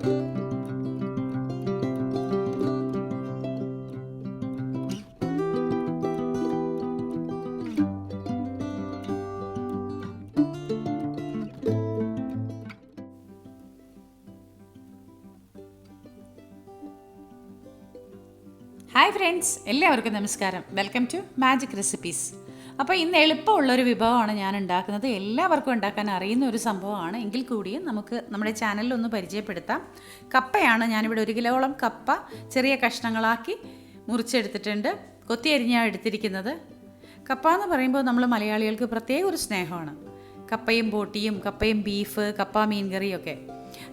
Hi friends, എല്ലാവർക്കും നമസ്കാരം. Welcome to magic recipes. അപ്പോൾ ഇന്ന് എളുപ്പമുള്ളൊരു വിഭവമാണ് ഞാൻ ഉണ്ടാക്കുന്നത്. എല്ലാവർക്കും ഉണ്ടാക്കാൻ അറിയുന്ന ഒരു സംഭവമാണ്. എങ്കിൽ കൂടിയും നമുക്ക് നമ്മുടെ ചാനലിൽ ഒന്ന് പരിചയപ്പെടുത്താം. കപ്പയാണ്. ഞാനിവിടെ 1 കിലോളം കപ്പ ചെറിയ കഷ്ണങ്ങളാക്കി മുറിച്ചെടുത്തിട്ടുണ്ട്. കൊത്തി അരിഞ്ഞാണ് എടുത്തിരിക്കുന്നത്. കപ്പ എന്ന് പറയുമ്പോൾ നമ്മൾ മലയാളികൾക്ക് പ്രത്യേക ഒരു സ്നേഹമാണ്. കപ്പയും ബോട്ടിയും, കപ്പയും ബീഫ്, കപ്പ മീൻകറിയൊക്കെ.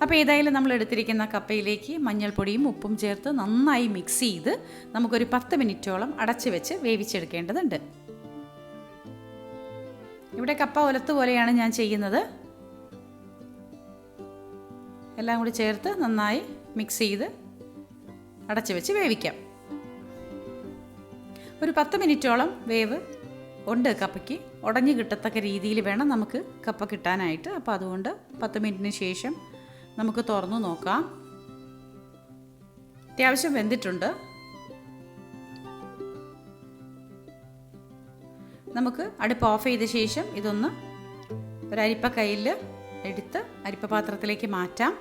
അപ്പോൾ ഏതായാലും നമ്മൾ എടുത്തിരിക്കുന്ന കപ്പയിലേക്ക് മഞ്ഞൾപ്പൊടിയും ഉപ്പും ചേർത്ത് നന്നായി മിക്സ് ചെയ്ത് നമുക്കൊരു 10 മിനിറ്റോളം അടച്ചു വെച്ച് വേവിച്ചെടുക്കേണ്ടതുണ്ട്. ഇവിടെ കപ്പ ഒലത്ത് പോലെയാണ് ഞാൻ ചെയ്യുന്നത്. എല്ലാം കൂടി ചേർത്ത് നന്നായി മിക്സ് ചെയ്ത് അടച്ചു വെച്ച് വേവിക്കാം. ഒരു 10 മിനിറ്റോളം വേവ് ഉണ്ട് കപ്പയ്ക്ക്. ഉടഞ്ഞു കിട്ടത്തക്ക രീതിയിൽ വേണം നമുക്ക് കപ്പ കിട്ടാനായിട്ട്. അപ്പോൾ അതുകൊണ്ട് 10 മിനിറ്റിന് ശേഷം നമുക്ക് തുറന്നു നോക്കാം. അത്യാവശ്യം വെന്തിട്ടുണ്ട്. നമുക്ക് അടുപ്പ് ഓഫ് ചെയ്ത ശേഷം ഇതൊന്ന് ഒരു അരിപ്പ കയ്യിൽ എടുത്ത് അരിപ്പ പാത്രത്തിലേക്ക് മാറ്റാം.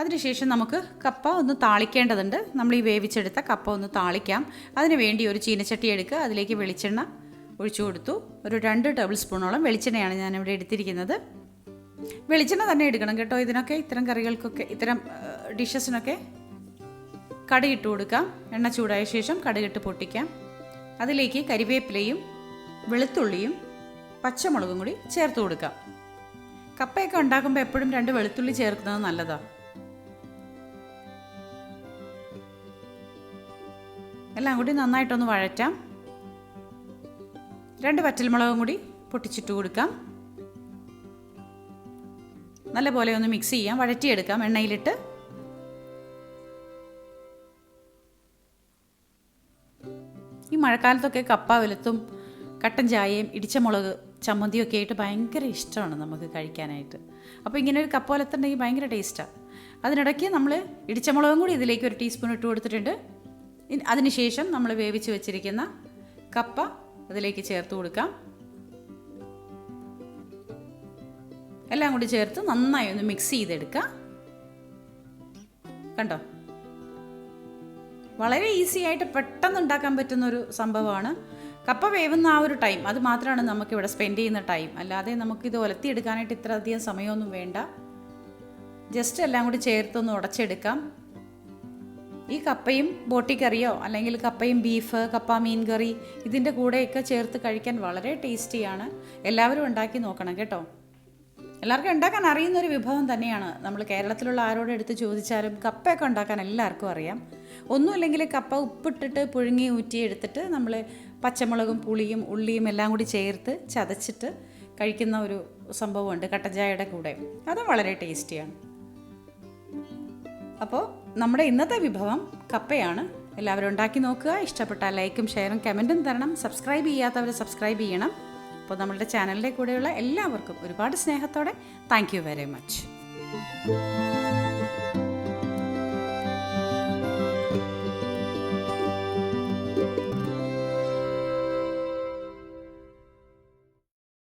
അതിനുശേഷം നമുക്ക് കപ്പ ഒന്ന് താളിക്കേണ്ടതുണ്ട്. നമ്മൾ ഈ വേവിച്ചെടുത്ത കപ്പ ഒന്ന് താളിക്കാം. അതിന് വേണ്ടി ഒരു ചീനച്ചട്ടി എടുക്കുക. അതിലേക്ക് വെളിച്ചെണ്ണ ഒഴിച്ചു കൊടുത്തു. ഒരു 2 ടേബിൾ സ്പൂണോളം വെളിച്ചെണ്ണയാണ് ഞാനിവിടെ എടുത്തിരിക്കുന്നത്. വെളിച്ചെണ്ണ തന്നെ എടുക്കണം കേട്ടോ. ഇതിനൊക്കെ ഇത്തരം കറികൾക്കൊക്കെ, ഇത്തരം ഡിഷസിനൊക്കെ കടുകിട്ട് കൊടുക്കാം. എണ്ണ ചൂടായ ശേഷം കടുകിട്ട് പൊട്ടിക്കാം. അതിലേക്ക് കരിവേപ്പിലയും വെളുത്തുള്ളിയും പച്ചമുളകും കൂടി ചേർത്ത് കൊടുക്കാം. കപ്പയൊക്കെ ഉണ്ടാക്കുമ്പോൾ എപ്പോഴും 2 വെളുത്തുള്ളി ചേർക്കുന്നത് നല്ലതാണ്. എല്ലാം കൂടി നന്നായിട്ടൊന്ന് വഴറ്റാം. 2 വറ്റൽമുളകും കൂടി പൊട്ടിച്ചിട്ട് കൊടുക്കാം. നല്ലപോലെ ഒന്ന് മിക്സ് ചെയ്യാം, വഴറ്റിയെടുക്കാം എണ്ണയിലിട്ട്. ഈ മഴക്കാലത്തൊക്കെ കപ്പ വലുത്തും കട്ടൻ ചായയും ഇടിച്ച മുളക് ചമ്മന്തിയൊക്കെ ആയിട്ട് ഭയങ്കര ഇഷ്ടമാണ് നമുക്ക് കഴിക്കാനായിട്ട്. അപ്പോൾ ഇങ്ങനെ ഒരു കപ്പ വലത്തുണ്ടെങ്കിൽ ഭയങ്കര ടേസ്റ്റാണ്. അതിനിടയ്ക്ക് നമ്മൾ ഇടിച്ച മുളകും കൂടി ഇതിലേക്ക് 1 ടീസ്പൂൺ ഇട്ട് കൊടുത്തിട്ടുണ്ട്. അതിനുശേഷം നമ്മൾ വേവിച്ച് വെച്ചിരിക്കുന്ന കപ്പ അതിലേക്ക് ചേർത്ത് കൊടുക്കാം. എല്ലാം കൂടി ചേർത്ത് നന്നായി ഒന്ന് മിക്സ് ചെയ്തെടുക്കാം. കണ്ടോ, വളരെ ഈസി ആയിട്ട് പെട്ടെന്ന് ഉണ്ടാക്കാൻ പറ്റുന്നൊരു സംഭവമാണ്. കപ്പ വേവുന്ന ആ ഒരു ടൈം, അത് മാത്രമാണ് നമുക്കിവിടെ സ്പെൻഡ് ചെയ്യുന്ന ടൈം. അല്ലാതെ നമുക്കിത് ഒലത്തിയെടുക്കാനായിട്ട് ഇത്ര അധികം സമയമൊന്നും വേണ്ട. ജസ്റ്റ് എല്ലാം കൂടി ചേർത്തൊന്ന് ഉടച്ചെടുക്കാം. ഈ കപ്പയും ബോട്ടിക്കറിയോ അല്ലെങ്കിൽ കപ്പയും ബീഫ്, കപ്പ മീൻ കറി, ഇതിൻ്റെ കൂടെയൊക്കെ ചേർത്ത് കഴിക്കാൻ വളരെ ടേസ്റ്റിയാണ്. എല്ലാവരും ഉണ്ടാക്കി നോക്കണം കേട്ടോ. എല്ലാവർക്കും ഉണ്ടാക്കാൻ അറിയുന്നൊരു വിഭവം തന്നെയാണ്. നമ്മൾ കേരളത്തിലുള്ള ആരോട് എടുത്ത് ചോദിച്ചാലും കപ്പയൊക്കെ ഉണ്ടാക്കാൻ എല്ലാവർക്കും അറിയാം. ഒന്നുമില്ലെങ്കിൽ കപ്പ ഉപ്പിട്ടിട്ട് പുഴുങ്ങി ഊറ്റി എടുത്തിട്ട് നമ്മൾ പച്ചമുളകും പുളിയും ഉള്ളിയും എല്ലാം കൂടി ചേർത്ത് ചതച്ചിട്ട് കഴിക്കുന്ന ഒരു സംഭവമുണ്ട് കട്ടൻ ചായയുടെ കൂടെ. അത് വളരെ ടേസ്റ്റിയാണ്. അപ്പോൾ നമ്മുടെ ഇന്നത്തെ വിഭവം കപ്പയാണ്. എല്ലാവരും ഉണ്ടാക്കി നോക്കുക. ഇഷ്ടപ്പെട്ടാൽ ലൈക്കും ഷെയറും കമൻറ്റും തരണം. സബ്സ്ക്രൈബ് ചെയ്യാത്തവർ സബ്സ്ക്രൈബ് ചെയ്യണം. അപ്പോൾ നമ്മളുടെ ചാനലിൻ്റെ കൂടെയുള്ള എല്ലാവർക്കും ഒരുപാട് സ്നേഹത്തോടെ താങ്ക് യു വെരി മച്ച്.